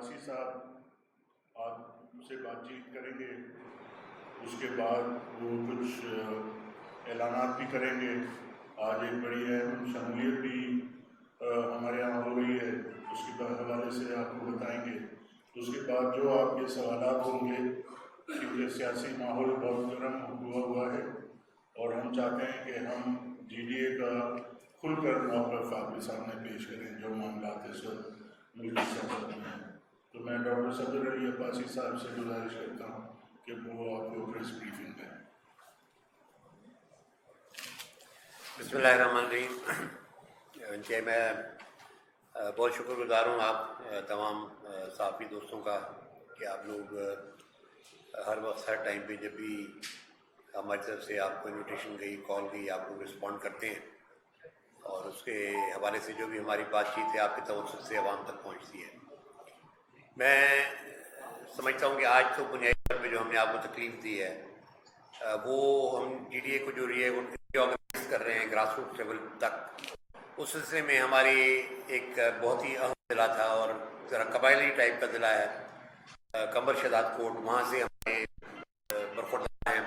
عباسی صاحب آج مجھ سے بات چیت کریں گے، اس کے بعد وہ کچھ اعلانات بھی کریں گے۔ آج ایک بڑی اہم شمولیت بھی ہمارے یہاں ہو رہی ہے، اس کے حوالے سے آپ کو بتائیں گے۔ اس کے بعد جو آپ کے سوالات ہوں گے، کیونکہ سیاسی ماحول بہت گرم ہوا ہے اور ہم چاہتے ہیں کہ ہم جی ڈی اے کا کھل کر موقف آپ کے سامنے پیش کریں جو معاملات اس وقت ملکی سطح میں ہیں۔ تو میں ڈاکٹر صدر علی عباسی صاحب سے گزارش کرتا ہوں کہ وہ آپ کو پریس بریفنگ دیں۔ بسم اللہ الرحمن الرحیم۔ میں بہت شکر گزار ہوں آپ تمام صحافی دوستوں کا کہ آپ لوگ ہر وقت ہر ٹائم پہ جب بھی ہماری طرف سے آپ کو انویٹیشن گئی، کال گئی، آپ لوگ رسپونڈ کرتے ہیں اور اس کے حوالے سے جو بھی ہماری بات چیت ہے آپ کے توسط سے عوام تک پہنچتی ہے۔ میں سمجھتا ہوں کہ آج تو بنیادی طور پہ جو ہم نے آپ کو تکلیف دی ہے وہ ہم جی ڈی اے کو جو آرگنائز کر رہے ہیں گراس روٹ لیول تک، اس سلسلے میں ہماری ایک بہت ہی اہم ضلع تھا اور ذرا قبائلی ٹائپ کا ضلع ہے قمبر شہزاد کوٹ۔ وہاں سے ہمارے برخوردار ہیں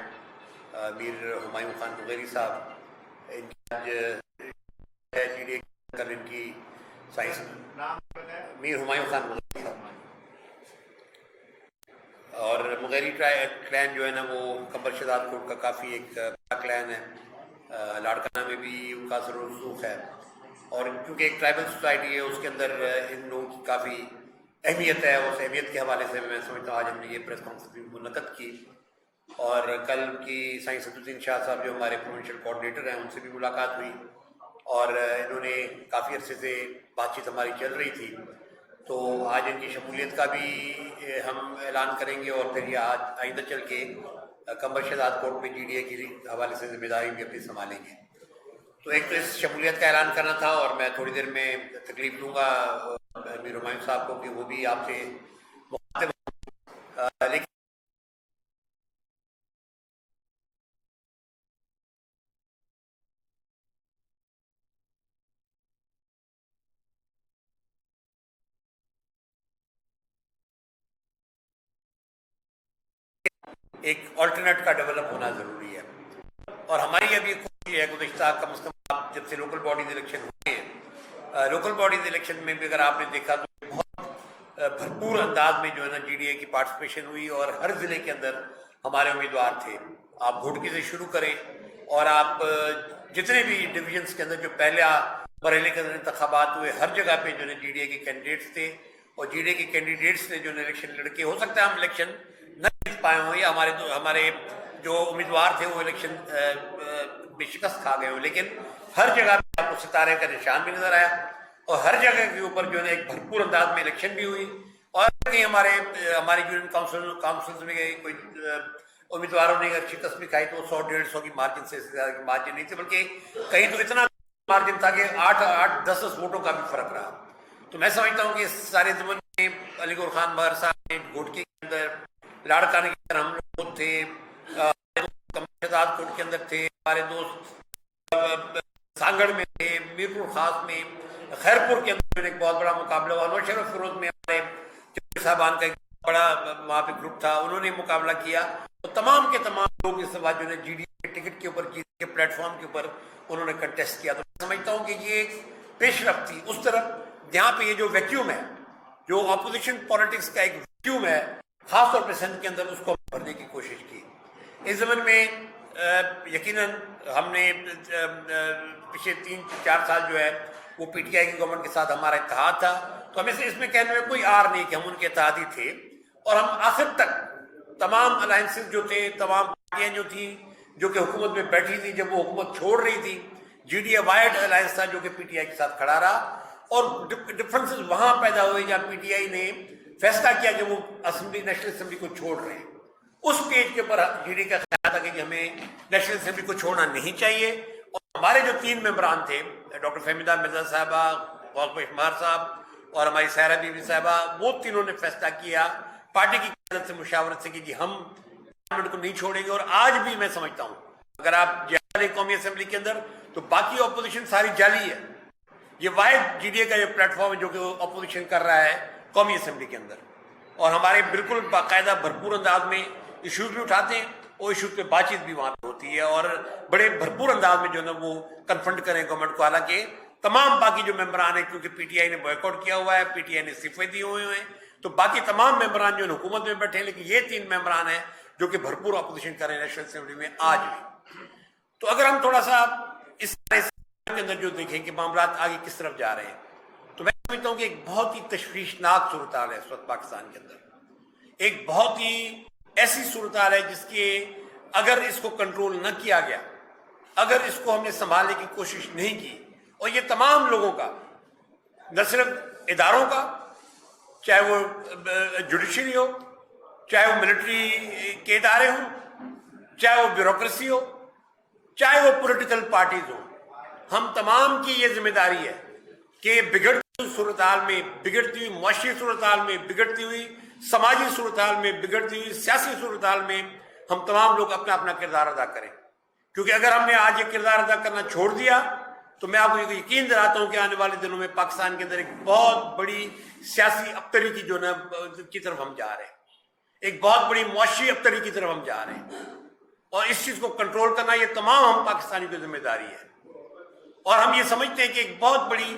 میر ہمایوں خان بغیری صاحب، انچارج جی ڈی اے کل ان کی سائنس میر ہمایوں خان بغیری صاحب، اور مغیری کلین جو ہے نا وہ قمبر شہزاد کوٹ کا کافی ایک بڑا کلین ہے، لاڑکانہ میں بھی ان کا اثر و رسوخ ہے، اور کیونکہ ایک ٹرائبل سوسائٹی ہے اس کے اندر ان لوگوں کی کافی اہمیت ہے۔ اس اہمیت کے حوالے سے میں سمجھتا ہوں آج ہم نے یہ پریس کانفرنس بھی منعقد کی، اور کل کی سائنس الدین شاہ صاحب جو ہمارے پروونشل کوآرڈینیٹر ہیں ان سے بھی ملاقات ہوئی، اور انہوں نے کافی عرصے سے بات چیت ہماری چل رہی تھی، تو آج ان کی شمولیت کا بھی ہم اعلان کریں گے، اور پھر یہ آج آئندہ چل کے قمبر شہزاد کوٹ میں جی ڈی اے کے حوالے سے ذمہ داری بھی اپنی سنبھالیں گے۔ تو ایک تو اس شمولیت کا اعلان کرنا تھا، اور میں تھوڑی دیر میں تکلیف دوں گا میر ہمایوں صاحب کو کہ وہ بھی آپ سے مخاطب لیکن ایک آلٹرنیٹ کا ڈیولپ ہونا ضروری ہے، اور ہماری ابھی کوشش ہے گزشتہ کم از کم جب سے لوکل باڈیز الیکشن ہوئے ہیں، لوکل باڈیز الیکشن میں بھی اگر آپ نے دیکھا تو بہت بھرپور انداز میں جو ہے نا جی ڈی اے کی پارٹیسپیشن ہوئی، اور ہر ضلع کے اندر ہمارے امیدوار تھے۔ آپ گھوٹکی سے شروع کریں اور آپ جتنے بھی ڈویژنس کے اندر جو پہلا مرحلے کے اندر انتخابات ہوئے ہر جگہ پہ جو ہے جی ڈی اے کے کینڈیڈیٹس تھے، اور جی ڈی اے کے کینڈیڈیٹس نے جو ہے الیکشن لڑکے، ہو سکتا ہے ہم الیکشن نہ جیت پائے ہوں یا ہمارے جو امیدوار تھے وہ الیکشن میں شکست کھا گئے ہوں، لیکن ہر جگہ پہ آپ کو ستارے کا نشان بھی نظر آیا، اور ہر جگہ کے اوپر جو ہے ایک بھرپور انداز میں الیکشن بھی ہوئی، اور کہیں ہماری یونین کاؤنسلز میں کوئی امیدواروں نے اگر شکست بھی کھائی تو 100-150 کی مارجن سے زیادہ کی مارجن نہیں تھی، بلکہ کہیں تو اتنا مارجن تھا کہ 8-10 ووٹوں کا بھی فرق رہا۔ تو میں سمجھتا ہوں کہ اس سارے زمن میں علی گور خان بہر صاحب نے گھوٹکی کے اندر، لاڑکانہ کے اندر ہم لوگ تھے، شہزاد کوٹ کے اندر تھے، ہمارے دوست سانگڑ میں تھے، میرپور خاص میں، خیرپور کے اندر ایک بہت بڑا مقابلہ ہوا، نوشہر و فیروز میں ہمارے صاحبان کا ایک بڑا وہاں پہ گروپ تھا، انہوں نے مقابلہ کیا، تو تمام کے تمام لوگ اس بات جو ہے جی ڈی اے کے ٹکٹ کے اوپر، جی ڈی اے کے پلیٹ فارم کے اوپر انہوں نے کنٹیسٹ کیا۔ تو میں سمجھتا ہوں کہ یہ ایک پیش رفت تھی اس طرف جہاں پہ یہ جو ویکیوم ہے، جو اپوزیشن پالیٹکس کا ایک ویکیوم ہے، خاص طور پہ سندھ کے اندر، اس کو بھرنے کی کوشش کی۔ اس زمن میں یقیناً ہم نے پچھلے 3-4 سال جو ہے وہ پی ٹی آئی کی گورنمنٹ کے ساتھ ہمارا اتحاد تھا، تو ہمیں اس میں کہنے میں کوئی آر نہیں کہ ہم ان کے اتحادی تھے، اور ہم آخر تک تمام الائنسز جو تھے، تمام پارٹیاں جو تھیں جو کہ حکومت میں بیٹھی تھی، جب وہ حکومت چھوڑ رہی تھی، G D A wide alliance تھا جو کہ پی ٹی آئی کے ساتھ کھڑا رہا، اور ڈفرینسز وہاں پیدا ہوئے جہاں پی ٹی آئی نے فیصلہ کیا کہ وہ اسمبلی، نیشنل اسمبلی کو چھوڑ رہے ہیں۔ اس پیج کے اوپر جی ڈی اے کا خیال تھا کہ ہمیں نیشنل اسمبلی کو چھوڑنا نہیں چاہیے، اور ہمارے جو 3 ممبران تھے، ڈاکٹر فہمیدہ مرزا صاحبہ، واقف شمار صاحب اور ہماری سائرہ بی بی صاحبہ، وہ تینوں نے فیصلہ کیا پارٹی کی قیادت سے، مشاورت سے، کہ جی ہم پارلیمنٹ کو نہیں چھوڑیں گے۔ اور آج بھی میں سمجھتا ہوں اگر آپ جائیں قومی اسمبلی کے اندر تو باقی اپوزیشن ساری جعلی ہے، یہ واحد جی ڈی اے کا یہ پلیٹ فارم ہے جو کہ اپوزیشن کر رہا ہے قومی اسمبلی کے اندر، اور ہمارے بالکل باقاعدہ بھرپور انداز میں ایشوز بھی اٹھاتے ہیں، اور ایشوز پہ بات چیت بھی وہاں پہ ہوتی ہے، اور بڑے بھرپور انداز میں جو ہے نا وہ کنفرنٹ کریں گورنمنٹ کو. حالانکہ تمام باقی جو ممبران ہیں، کیونکہ پی ٹی آئی نے بوائک آؤٹ کیا ہوا ہے، پی ٹی آئی نے استعفے دیے ہوئے ہیں، تو باقی تمام ممبران جو حکومت میں بیٹھے ہیں، لیکن یہ 3 ممبران ہیں جو کہ بھرپور اپوزیشن کر رہے ہیں نیشنل اسمبلی میں آج بھی. تو اگر ہم تھوڑا سا اس کے اندر جو دیکھیں کہ معاملات آگے کس طرف جا رہے ہیں، تو میں سمجھتا ہوں کہ ایک بہت ہی تشویشناک صورتحال ہے اس وقت پاکستان کے اندر. ایک بہت ہی ایسی صورتحال ہے جس کے اگر اس کو کنٹرول نہ کیا گیا، اگر اس کو ہم نے سنبھالنے کی کوشش نہیں کی، اور یہ تمام لوگوں کا، نہ صرف اداروں کا، چاہے وہ جوڈیشری ہو، چاہے وہ ملٹری کے ادارے ہوں، چاہے وہ بیوروکریسی ہو، چاہے وہ پولیٹیکل پارٹیز ہوں، ہم تمام کی یہ ذمہ داری ہے کہ بگڑتی ہوئی صورتحال میں، بگڑتی ہوئی معاشی صورتحال میں، بگڑتی ہوئی سماجی صورتحال میں، بگڑتی ہوئی سیاسی صورتحال میں ہم تمام لوگ اپنا اپنا کردار ادا کریں. کیونکہ اگر ہم نے آج یہ کردار ادا کرنا چھوڑ دیا تو میں آپ کو یقین دلاتا ہوں کہ آنے والے دنوں میں پاکستان کے اندر ایک بہت بڑی سیاسی ابتری کی جو نا کی طرف ہم جا رہے ہیں، ایک بہت بڑی معاشی ابتری کی طرف ہم جا رہے ہیں، اور اس چیز کو کنٹرول کرنا یہ تمام ہم پاکستانیوں کی ذمہ داری ہے. اور ہم یہ سمجھتے ہیں کہ ایک بہت بڑی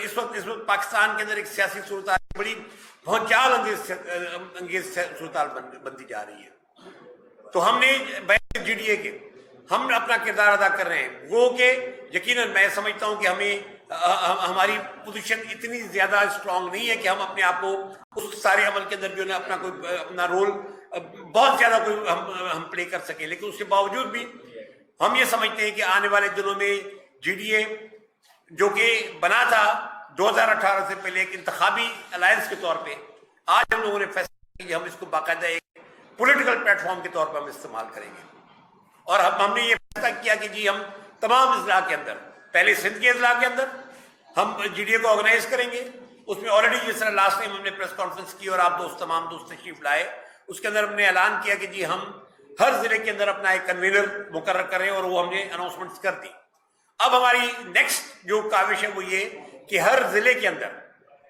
اس وقت پاکستان کے اندر ایک سیاسی صورتحال بڑی بھونچال انگیز صورتحال بنتی جا رہی ہے. تو ہم نے جی ڈی اے کے ہم اپنا کردار ادا کر رہے ہیں، وہ کہ یقیناً میں سمجھتا ہوں کہ ہماری پوزیشن اتنی زیادہ اسٹرانگ نہیں ہے کہ ہم اپنے آپ کو اس سارے عمل کے اندر جو ہے اپنا رول بہت زیادہ کوئی ہم پلے کر سکیں. لیکن اس کے باوجود بھی ہم یہ سمجھتے ہیں کہ آنے والے دنوں میں جی ڈی اے جو کہ بنا تھا 2018 سے پہلے ایک انتخابی الائنس کے طور پہ، آج ہم لوگوں نے فیصلہ کیا کہ ہم اس کو باقاعدہ ایک پولیٹیکل پلیٹ فارم کے طور پر ہم استعمال کریں گے. اور ہم نے یہ فیصلہ کیا کہ جی ہم تمام اضلاع کے اندر، پہلے سندھ کے اضلاع کے اندر ہم جی ڈی اے کو آرگنائز کریں گے. اس میں آلریڈی جس طرح لاسٹ ٹائم ہم نے پریس کانفرنس کی اور آپ تمام دوست تشریف لائے، اس کے اندر ہم نے اعلان کیا کہ جی ہم ہر ضلع کے اندر اپنا ایک کنوینر مقرر کریں، اور وہ ہم نے اناؤنسمنٹس کر دی. اب ہماری نیکسٹ جو کاوش ہے وہ یہ کہ ہر ضلع کے اندر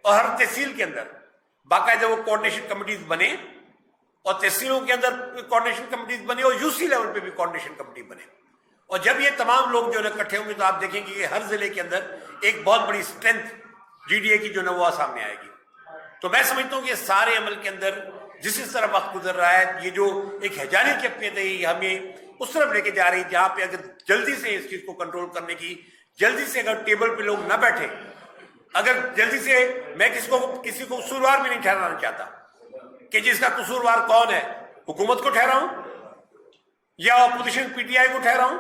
اور ہر تحصیل کے اندر باقاعدہ وہ کوآرڈینیشن کمیٹیز بنے، اور تحصیلوں کے اندر کوآرڈینیشن کمیٹیز بنے، اور یو سی لیول پہ بھی کوآرڈینیشن کمیٹی بنے. اور جب یہ تمام لوگ جو ہے اکٹھے ہوں گے تو آپ دیکھیں گے کہ ہر ضلع کے اندر ایک بہت بڑی اسٹرینتھ جی ڈی اے کی جو ہے وہ سامنے آئے گی. تو میں سمجھتا ہوں کہ سارے عمل کے اندر جس طرح وقت گزر رہا ہے، یہ جو ایک ہیجانی کیفیت ہے یہ ہمیں اس طرف لے کے جا رہی ہے جہاں پہ اگر جلدی سے اس چیز کو کنٹرول کرنے کی، جلدی سے اگر ٹیبل پہ لوگ نہ بیٹھے، اگر جلدی سے میں کسی کو قصوروار بھی نہیں ٹھہرانا چاہتا کہ جس کا قصوروار کون ہے، حکومت کو ٹھہراؤں یا اپوزیشن پی ٹی آئی کو ٹھہراؤں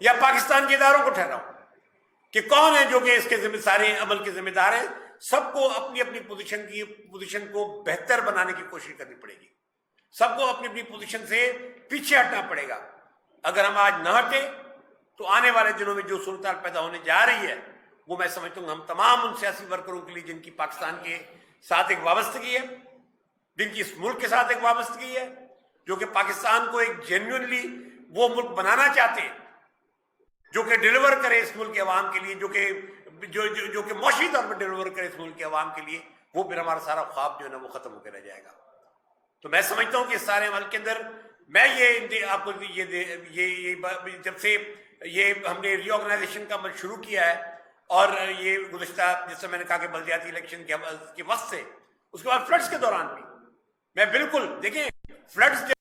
یا پاکستان کے اداروں کو ٹھہراؤں، کہ کون ہے جو کہ اس کے سارے عمل کے ذمہ دار ہیں. سب کو اپنی اپنی پوزیشن کو بہتر بنانے کی کوشش کرنی پڑے گی، سب کو اپنی اپنی پوزیشن سے پیچھے ہٹنا پڑے گا. اگر ہم آج نہ ہٹے تو آنے والے دنوں میں جو صورتحال پیدا ہونے جا رہی ہے وہ میں سمجھتا ہوں ہم تمام ان سیاسی ورکروں کے لیے جن کی پاکستان کے ساتھ ایک وابستگی ہے، جن کی اس ملک کے ساتھ ایک وابستگی ہے، جو کہ پاکستان کو ایک جینوئنلی وہ ملک بنانا چاہتے ہیں جو کہ ڈیلیور کرے اس ملک کے عوام کے لیے، جو کہ معاشی طور پر ڈیلیور کرے اس ملک کے عوام کے لیے، وہ پھر ہمارا سارا خواب جو ہے نا وہ ختم ہو کے رہ جائے گا. تو میں سمجھتا ہوں کہ اس سارے عمل کے اندر میں یہ آپ کو جب سے یہ ہم نے ری آرگنائزیشن کا عمل شروع کیا ہے، اور یہ گزشتہ جس سے میں نے کہا کہ بلدیاتی الیکشن کے وقت سے، اس کے بعد فلڈز کے دوران بھی میں بالکل دیکھیں فلڈز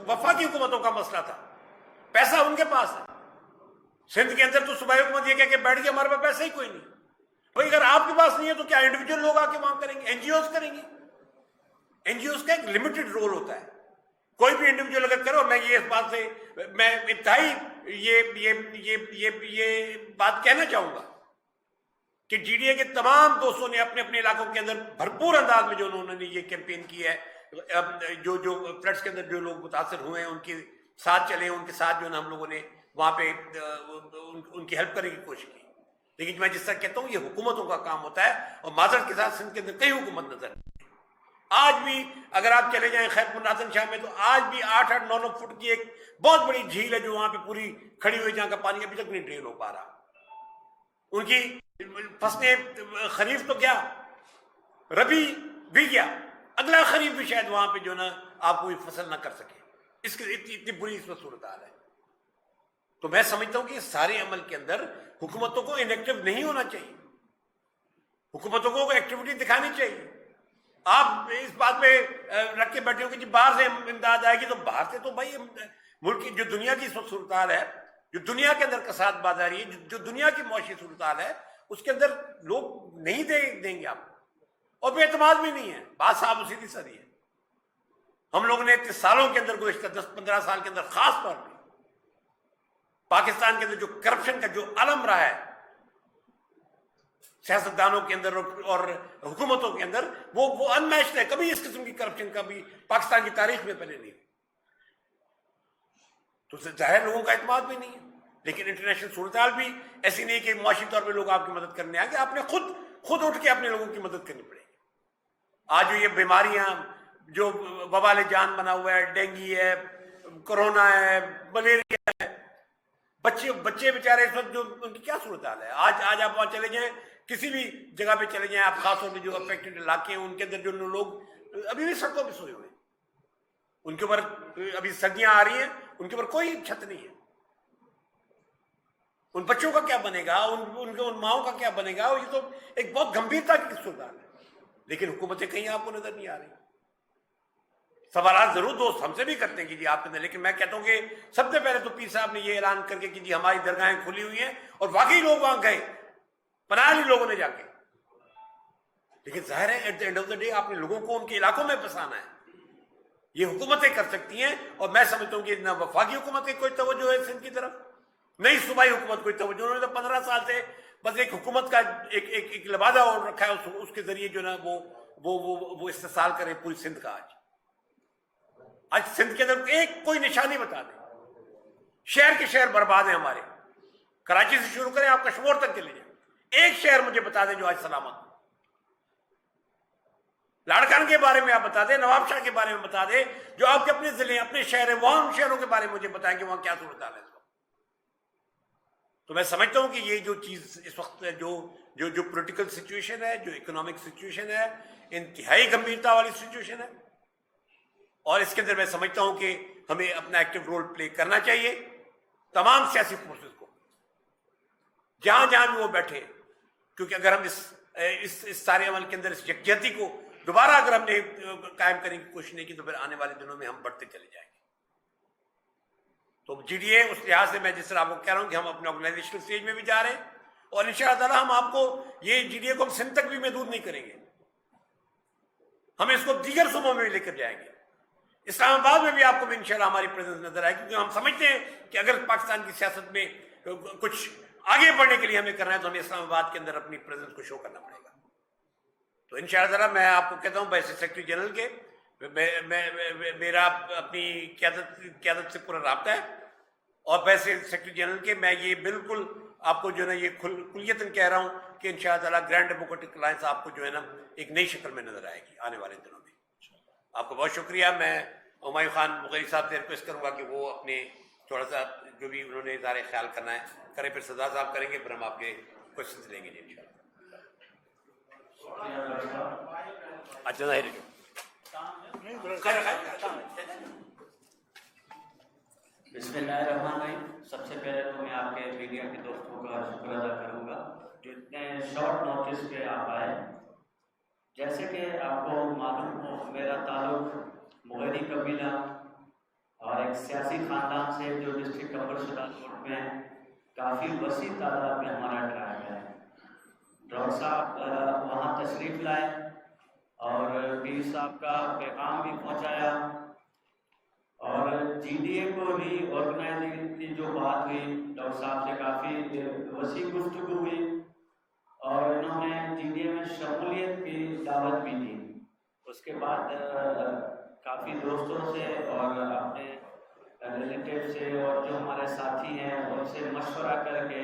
وفاقی حکومتوں کا مسئلہ تھا، پیسہ ان کے پاس ہے. سندھ کے اندر تو صوبائی حکومت یہ کہہ کے بیٹھ گئی ہمارے پاس پیسہ ہی کوئی نہیں. بھائی اگر آپ کے پاس نہیں ہے تو کیا انڈیویجول لوگ آ کے وہاں کریں گے؟ این جی اوز کریں گے. این جی اوز کا ایک لمیٹڈ رول ہوتا ہے. کوئی بھی انڈیویجول اگر کرو، میں یہ اس بات سے میں انتہائی یہ بات کہنا چاہوں گا کہ جی ڈی اے کے تمام دوستوں نے اپنے اپنے علاقوں کے اندر بھرپور انداز میں جو انہوں نے یہ کیمپین کی ہے، جو فلڈس کے اندر جو لوگ متاثر ہوئے ہیں ان کے ساتھ چلے، ان کے ساتھ جو ہے نا ہم لوگوں نے وہاں پہ ان کی ہیلپ کرنے کی کوشش کی. لیکن میں جس طرح کہتا ہوں یہ حکومتوں کا کام ہوتا ہے، اور معذرت کے ساتھ سندھ کے اندر کئی حکومت نظر نہیں۔ آج بھی اگر آپ چلے جائیں خیر پور ناظم شاہ میں، تو آج بھی 8-9 فٹ کی ایک بہت بڑی جھیل ہے جو وہاں پہ پوری کھڑی ہوئی، جہاں کا پانی ابھی تک نہیں ڈرین ہو پا رہا۔ ان کی فصلیں خریف تو کیا، ربی بھی کیا، اگلا خریف بھی شاید وہاں پہ جو نا آپ کوئی فصل نہ کر سکے، اس کی اتنی بری اس میں صورتحال ہے۔ تو میں سمجھتا ہوں کہ اس سارے عمل کے اندر حکومتوں کو انیکٹو نہیں ہونا چاہیے، حکومتوں کو ایکٹیویٹی دکھانی چاہیے۔ آپ اس بات پہ رکھ کے بیٹھے ہو کہ جی باہر سے امداد آئے گی، تو باہر سے تو بھائی ملک کی جو دنیا کی صورتحال ہے، جو دنیا کے اندر کساد بازاری ہے، جو دنیا کی معاشی صورتحال ہے، اس کے اندر لوگ نہیں دیں گے آپ کو، اور بے اعتماد بھی نہیں ہے۔ بات صاحب سیدھی سادھی ہے۔ ہم لوگوں نے 30 سالوں کے اندر، گزشتہ 10-15 سال کے اندر خاص طور پہ پاکستان کے اندر جو کرپشن کا جو علم رہا ہے سیاستدانوں کے اندر اور حکومتوں کے اندر، وہ ان میچڈ ہے۔ کبھی اس قسم کی کرپشن کبھی پاکستان کی تاریخ میں پہلے نہیں ہوئی۔ تو ظاہر لوگوں کا اعتماد بھی نہیں ہے۔ لیکن انٹرنیشنل صورتحال بھی ایسی نہیں کہ معاشی طور پہ لوگ آپ کی مدد کرنے آئیں گے، آپ نے خود اٹھ کے اپنے لوگوں کی مدد کرنی پڑے گی۔ آج جو یہ بیماریاں جو وبال جان بنا ہوا ہے، ڈینگی ہے، کرونا ہے، ملیریا ہے، بچے بیچارے اس وقت جو ان کی کیا صورتحال ہے۔ آج آپ وہاں چلے جائیں، کسی بھی جگہ پہ چلے جائیں آپ، خاص طور پہ جو افیکٹڈ علاقے ہیں ان کے اندر جو لوگ ابھی بھی سڑکوں پہ سوئے ہوئے ہیں، ان کے اوپر ابھی سردیاں آ رہی ہیں، ان کے اوپر کوئی چھت نہیں ہے۔ ان بچوں کا کیا بنے گا، ان ماؤں کا کیا بنے گا؟ یہ تو ایک بہت گمبھیرتا کی صورتحال ہے، لیکن حکومتیں کہیں آپ کو نظر نہیں آ رہی۔ سوالات ضرور دوست ہم سے بھی کرتے ہیں کہ جی آپ کے، لیکن میں کہتا ہوں کہ سب سے پہلے تو پیر صاحب نے یہ اعلان کر کے کہ جی ہماری درگاہیں کھلی ہوئی ہیں، اور واقعی لوگ وہاں گئے، پناہ لی لوگوں نے جا کے۔ لیکن ظاہر ہے at the end of the day آپ نے لوگوں کو ان کے علاقوں میں بسانا ہے۔ یہ حکومتیں کر سکتی ہیں، اور میں سمجھتا ہوں کہ نہ وفاقی حکومت کی کوئی توجہ ہے سندھ کی طرف، نہیں صوبائی حکومت کوئی توجہ۔ انہوں نے تو 15 سال سے بس ایک حکومت کا ایک لبادہ اور رکھا ہے، اس کے ذریعے جو نا وہ استحصال کرے پوری سندھ کا۔ آج سندھ کے اندر کوئی نشانی بتا دیں۔ شہر کے شہر برباد ہیں ہمارے، کراچی سے شروع کریں آپ کشمور تک چلے جائیں، ایک شہر مجھے بتا دیں جو آج سلامت ہو۔ لاڑکان کے بارے میں آپ بتا دیں، نواب شاہ کے بارے میں بتا دیں، جو آپ کے اپنے ضلع اپنے شہر ہیں، وہاں ان شہروں کے بارے میں مجھے بتائیں کہ وہاں کیا صورتحال ہے اس وقت۔ تو میں سمجھتا ہوں کہ یہ جو چیز اس وقت جو پولیٹیکل سچویشن ہے، جو اکنامک سچویشن ہے، انتہائی گمبھیرتا والی سچویشن ہے، اور اس کے اندر میں سمجھتا ہوں کہ ہمیں اپنا ایکٹیو رول پلے کرنا چاہیے۔ تمام سیاسی فورسز کو جہاں جہاں بھی وہ بیٹھے، کیونکہ اگر ہم اس سارے عمل کے اندر اس یکجہتی کو دوبارہ اگر ہم نے قائم کرنے کی کوشش نہیں کی، تو پھر آنے والے دنوں میں ہم بڑھتے چلے جائیں گے۔ تو جی ڈی اے اس لحاظ سے میں جس طرح آپ کو کہہ رہا ہوں کہ ہم اپنے آرگنائزیشنل اسٹیج میں بھی جا رہے ہیں، اور انشاءاللہ تعالیٰ ہم آپ کو یہ جی ڈی اے کو ہم سندھ تک بھی محدود نہیں کریں گے، ہم اس کو دیگر صوبوں میں بھی لے کر جائیں گے۔ اسلام آباد میں بھی آپ کو بھی انشاءاللہ ہماری پریزنس نظر آئے، کیونکہ ہم سمجھتے ہیں کہ اگر پاکستان کی سیاست میں کچھ آگے بڑھنے کے لیے ہمیں کرنا ہے تو ہمیں اسلام آباد کے اندر اپنی پریزنس کو شو کرنا پڑے گا۔ تو انشاءاللہ تعالیٰ میں آپ کو کہتا ہوں ویسے سیکرٹری جنرل کے میرا اپنی قیادت سے پورا رابطہ ہے، اور ویسے سیکرٹری جنرل کے میں یہ بالکل آپ کو جو ہے نا یہ کلیتاً کہہ رہا ہوں کہ انشاءاللہ تعالیٰ گرینڈ ڈیموکریٹک الائنس آپ کو جو ہے نا ایک نئی شکل میں نظر آئے گی آنے والے دنوں میں۔ آپ کو بہت شکریہ۔ میں ہمایوں خان مغیری صاحب سے ریکویسٹ کروں گا کہ وہ اپنے تھوڑا سا جو بھی انہوں نے اظہار خیال کرنا ہے کریں، پھر سزا صاحب کریں گے، پھر ہم آپ کے کوشچنس لیں گے جی انشاءاللہ۔ اچھا ظاہر بسم اللہ الرحمن الرحیم۔ سب سے پہلے تو میں آپ کے میڈیا کے دوستوں کا شکر ادا کروں گا جو اتنے شارٹ نوٹس پہ آپ آئے۔ جیسے کہ آپ کو معلوم ہو میرا تعلق مغیری قبیلہ اور ایک سیاسی خاندان سے جو ڈسٹرکٹ اپر سیالکوٹ میں کافی وسیع تعداد میں ہمارا ٹرائب ہے۔ ڈاکٹر صاحب وہاں تشریف لائے اور پیر صاحب کا پیغام بھی پہنچایا، اور جی ڈی اے کو ری آرگنائزنگ کی جو بات ہوئی ڈاکٹر صاحب سے کافی وسیع گفتگو ہوئی، اور انہوں نے جی ڈی اے میں شمولیت کی دعوت بھی دی۔ اس کے بعد کافی دوستوں سے اور اپنے ریلیٹیو سے اور جو ہمارے ساتھی ہیں ان سے مشورہ کر کے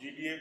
GDA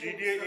GDA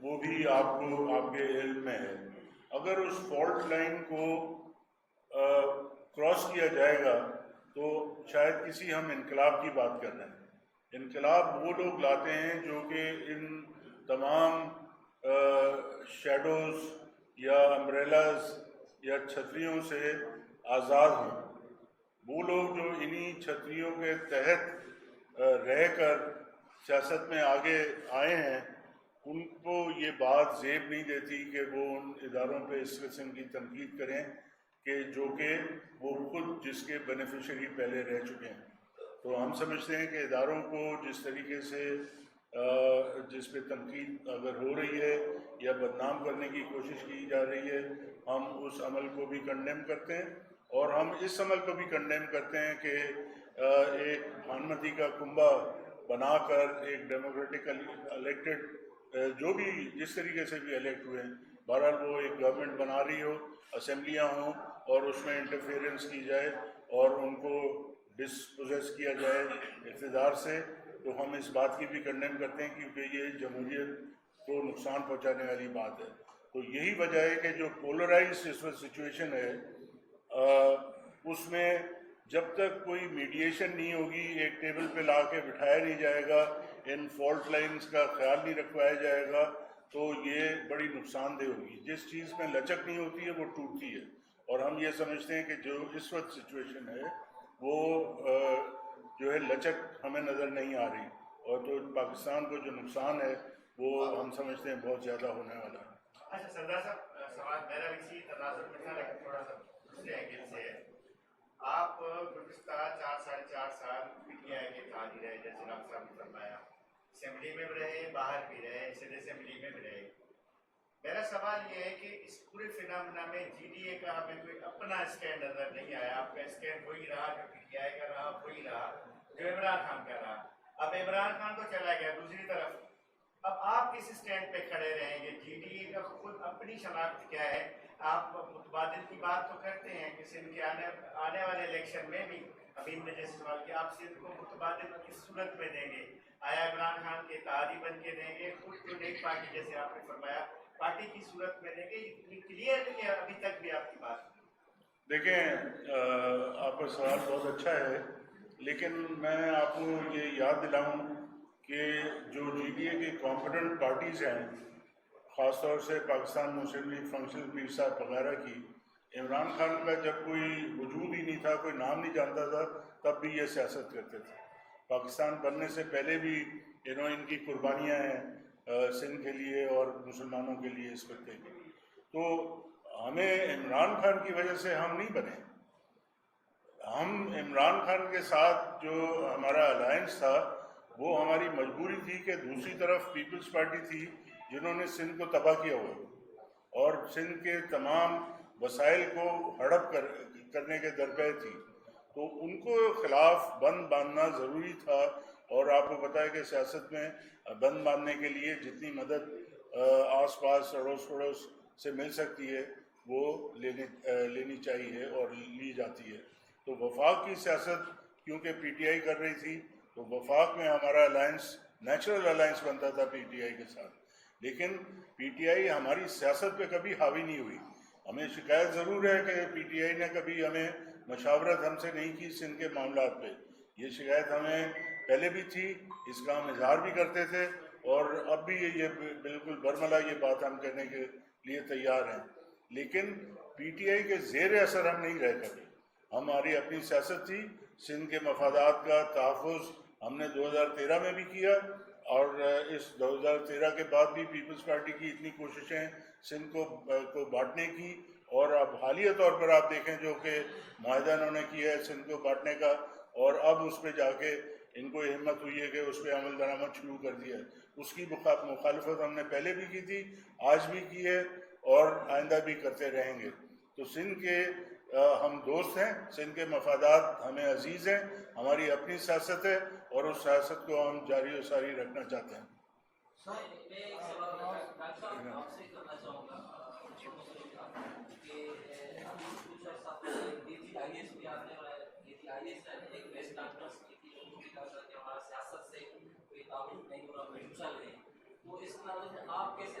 وہ بھی آپ کو آپ کے علم میں ہے. اگر اس فالٹ لائن کو کراس کیا جائے گا تو شاید کسی ہم انقلاب کی بات کر رہے ہیں. انقلاب وہ لوگ لاتے ہیں جو کہ ان تمام شیڈوز یا امبریلاز یا چھتریوں سے آزاد ہوں. وہ لوگ جو انہی چھتریوں کے تحت رہ کر سیاست میں آگے آئے ہیں ان کو یہ بات زیب نہیں دیتی کہ وہ ان اداروں پہ اس قسم کی تنقید کریں کہ جو کہ وہ خود جس کے بینیفیشری پہلے رہ چکے ہیں. تو ہم سمجھتے ہیں کہ اداروں کو جس طریقے سے جس پہ تنقید اگر ہو رہی ہے یا بدنام کرنے کی کوشش کی جا رہی ہے ہم اس عمل کو بھی کنڈیم کرتے ہیں. اور ہم اس عمل کو بھی کنڈیم کرتے ہیں کہ ایک بھانمتی کا کنبہ بنا کر ایک ڈیموکریٹکلی الیکٹڈ جو بھی جس طریقے سے بھی الیکٹ ہوئے ہیں بہرحال وہ ایک گورنمنٹ بنا رہی ہو, اسمبلیاں ہوں اور اس میں انٹرفیئرنس کی جائے اور ان کو ڈسپوزیس کیا جائے اقتدار سے. تو ہم اس بات کی بھی کنڈیم کرتے ہیں کیونکہ یہ جمہوریت کو نقصان پہنچانے والی بات ہے. تو یہی وجہ ہے کہ جو پولرائز اس وقت سچویشن ہے اس میں جب تک کوئی میڈیشن نہیں ہوگی, ایک ٹیبل پہ لا کے بٹھایا نہیں جائے گا, ان فالٹ لائنز کا خیال نہیں رکھوایا جائے گا تو یہ بڑی نقصان دہ ہوگی. جس چیز میں لچک نہیں ہوتی ہے وہ ٹوٹتی ہے. اور ہم یہ سمجھتے ہیں کہ جو اس وقت سچویشن ہے وہ جو ہے لچک ہمیں نظر نہیں آ رہی, اور تو پاکستان کو جو نقصان ہے وہ ہم سمجھتے ہیں بہت زیادہ ہونے والا ہے. اچھا سردار صاحب, سوال میرا بھی اسی تناظر میں تھا لیکن تھوڑا سا دوسرے اینگل سے ہے. آپ گزشتہ 4 ساڑھے 4 سال پی ٹی آئی کے قائد رہے, جیسے ڈاکٹر صاحب نے فرمایا, اسمبلی میں بھی رہے, باہر بھی رہے, صدر اسمبلی میں بھی رہے. میرا سوال یہ ہے کہ اس پورے فنامنا میں جی ڈی اے کا ہمیں کوئی اپنا اسٹینڈ نظر نہیں آیا. آپ کا اسٹینڈ وہی رہا جو پی ٹی آئی کا رہا, وہی رہا جو عمران خان کا رہا. اب عمران خان تو چلا گیا دوسری طرف, اب آپ کس اسٹینڈ پہ کھڑے رہیں گے؟ جی ڈی اے کا خود اپنی شناخت کیا ہے؟ آپ متبادل کی بات تو کرتے ہیں کہ سندھ کے آنے والے الیکشن میں بھی, ابھی نے جیسے سوال کیا, آپ سندھ کو متبادل کس صورت میں دیں گے؟ آیا عمران خان کے اتحادی بن کے دیں گے, خود کو ایک پارٹی جیسے آپ نے فرمایا پارٹی کی صورت میں دیں گے؟ یہ کلیئر نہیں ہے ابھی تک بھی آپ کی بات. دیکھیں آپ کا سوال بہت اچھا ہے, لیکن میں آپ کو یہ یاد دلاؤں کہ جو جی ڈی اے کی کمپیٹنٹ پارٹیز ہیں, خاص طور سے پاکستان مسلم لیگ, فنکشنل پیر صاحب وغیرہ کی, عمران خان کا جب کوئی وجود ہی نہیں تھا, کوئی نام نہیں جانتا تھا, تب بھی یہ سیاست کرتے تھے. پاکستان بننے سے پہلے بھی ان کی قربانیاں ہیں سندھ کے لیے اور مسلمانوں کے لیے اس خطے کی. تو ہمیں عمران خان کی وجہ سے ہم نہیں بنے. ہم عمران خان کے ساتھ جو ہمارا الائنس تھا وہ ہماری مجبوری تھی کہ دوسری طرف پیپلز پارٹی تھی جنہوں نے سندھ کو تباہ کیا ہوا اور سندھ کے تمام وسائل کو ہڑپ کرنے کے درپے تھی. تو ان کو خلاف بند باندھنا ضروری تھا. اور آپ کو پتہ ہے کہ سیاست میں بند باندھنے کے لیے جتنی مدد آس پاس اڑوس پڑوس سے مل سکتی ہے وہ لینی چاہیے اور لی جاتی ہے. تو وفاق کی سیاست کیونکہ پی ٹی آئی کر رہی تھی تو وفاق میں ہمارا الائنس نیچرل الائنس بنتا تھا پی ٹی آئی کے ساتھ. لیکن پی ٹی آئی ہماری سیاست پہ کبھی حاوی نہیں ہوئی. ہمیں شکایت ضرور ہے کہ پی ٹی آئی نے کبھی ہمیں مشاورت ہم سے نہیں کی سندھ کے معاملات پہ. یہ شکایت ہمیں پہلے بھی تھی, اس کا ہم اظہار بھی کرتے تھے اور اب بھی یہ بالکل برملا یہ بات ہم کہنے کے لیے تیار ہیں. لیکن پی ٹی آئی کے زیر اثر ہم نہیں رہ کبھی. ہماری اپنی سیاست تھی, سندھ کے مفادات کا تحفظ ہم نے 2013 میں بھی کیا اور اس 2013 کے بعد بھی پیپلز پارٹی کی اتنی کوششیں سندھ کو بانٹنے کی. اور اب حالیہ طور پر آپ دیکھیں جو کہ معاہدہ انہوں نے کیا ہے سندھ کو بانٹنے کا, اور اب اس پہ جا کے ان کو ہمت ہوئی ہے کہ اس پہ عمل درآمد شروع کر دیا ہے. اس کی مخالفت ہم نے پہلے بھی کی تھی, آج بھی کی ہے اور آئندہ بھی کرتے رہیں گے. تو سندھ کے ہم دوست ہیں, سندھ کے مفادات ہمیں عزیز ہیں, ہماری اپنی سیاست ہے اور اس سیاست کو ہم جاری و ساری رکھنا چاہتے ہیں. تو اس آپ کیسے